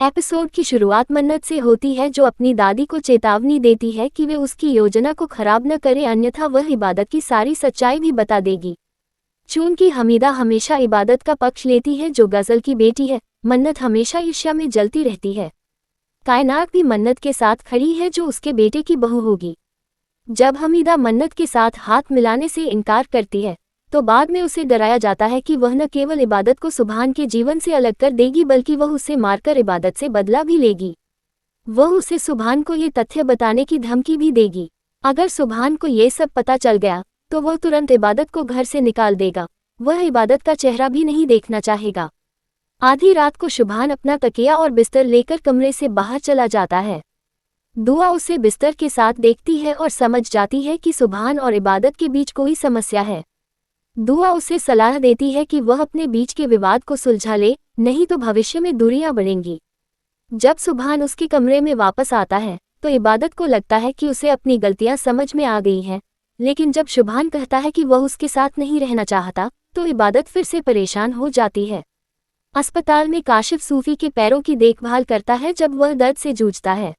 Episode की शुरुआत मन्नत से होती है, जो अपनी दादी को चेतावनी देती है कि वे उसकी योजना को खराब न करें, अन्यथा वह इबादत की सारी सच्चाई भी बता देगी। चूंकि हमीदा हमेशा इबादत का पक्ष लेती है, जो गजल की बेटी है, मन्नत हमेशा ईर्ष्या में जलती रहती है। कायनात भी मन्नत के साथ खड़ी है, जो उसके बेटे की बहू होगी। जब हमीदा मन्नत के साथ हाथ मिलाने से इनकार करती है, तो बाद में उसे डराया जाता है कि वह न केवल इबादत को सुभान के जीवन से अलग कर देगी, बल्कि वह उसे मारकर इबादत से बदला भी लेगी। वह उसे सुभान को ये तथ्य बताने की धमकी भी देगी। अगर सुभान को ये सब पता चल गया, तो वह तुरंत इबादत को घर से निकाल देगा। वह इबादत का चेहरा भी नहीं देखना चाहेगा। आधी रात को सुभान अपना तकिया और बिस्तर लेकर कमरे से बाहर चला जाता है। दुआ उसे बिस्तर के साथ देखती है और समझ जाती है कि सुभान और इबादत के बीच कोई समस्या है। दुआ उसे सलाह देती है कि वह अपने बीच के विवाद को सुलझा ले, नहीं तो भविष्य में दूरियां बढ़ेंगी। जब सुभान उसके कमरे में वापस आता है, तो इबादत को लगता है कि उसे अपनी गलतियां समझ में आ गई हैं, लेकिन जब सुभान कहता है कि वह उसके साथ नहीं रहना चाहता, तो इबादत फिर से परेशान हो जाती है। अस्पताल में काशिफ सूफी के पैरों की देखभाल करता है जब वह दर्द से जूझता है।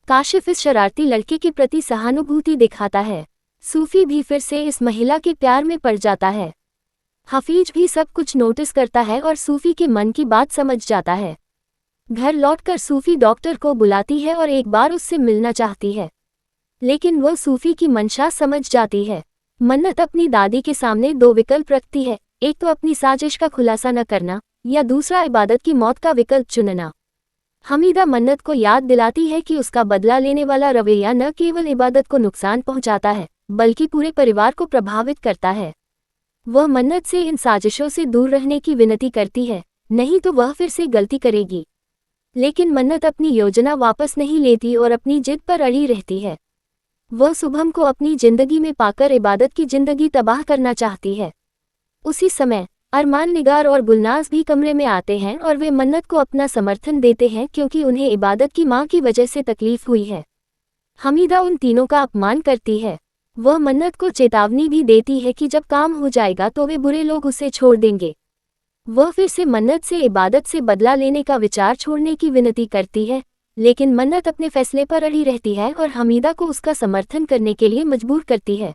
काशिफ इस शरारती लड़के के प्रति सहानुभूति दिखाता है। सूफी भी फिर से इस महिला के प्यार में पड़ जाता है। हफीज भी सब कुछ नोटिस करता है और सूफी के मन की बात समझ जाता है। घर लौटकर सूफी डॉक्टर को बुलाती है और एक बार उससे मिलना चाहती है, लेकिन वह सूफी की मंशा समझ जाती है। मन्नत अपनी दादी के सामने दो विकल्प रखती है, एक तो अपनी साजिश का खुलासा न करना, या दूसरा इबादत की मौत का विकल्प चुनना। हमीदा मन्नत को याद दिलाती है कि उसका बदला लेने वाला रवैया न केवल इबादत को नुकसान पहुंचाता है, बल्कि पूरे परिवार को प्रभावित करता है। वह मन्नत से इन साजिशों से दूर रहने की विनती करती है, नहीं तो वह फिर से गलती करेगी। लेकिन मन्नत अपनी योजना वापस नहीं लेती और अपनी जिद पर अड़ी रहती है। वह शुभम को अपनी जिंदगी में पाकर इबादत की जिंदगी तबाह करना चाहती है। उसी समय अरमान निगार और गुलनाज भी कमरे में आते हैं और वे मन्नत को अपना समर्थन देते हैं, क्योंकि उन्हें इबादत की मां की वजह से तकलीफ हुई है। हमीदा उन तीनों का अपमान करती है। वह मन्नत को चेतावनी भी देती है कि जब काम हो जाएगा तो वे बुरे लोग उसे छोड़ देंगे। वह फिर से मन्नत से इबादत से बदला लेने का विचार छोड़ने की विनती करती है, लेकिन मन्नत अपने फैसले पर अड़ी रहती है और हमीदा को उसका समर्थन करने के लिए मजबूर करती है।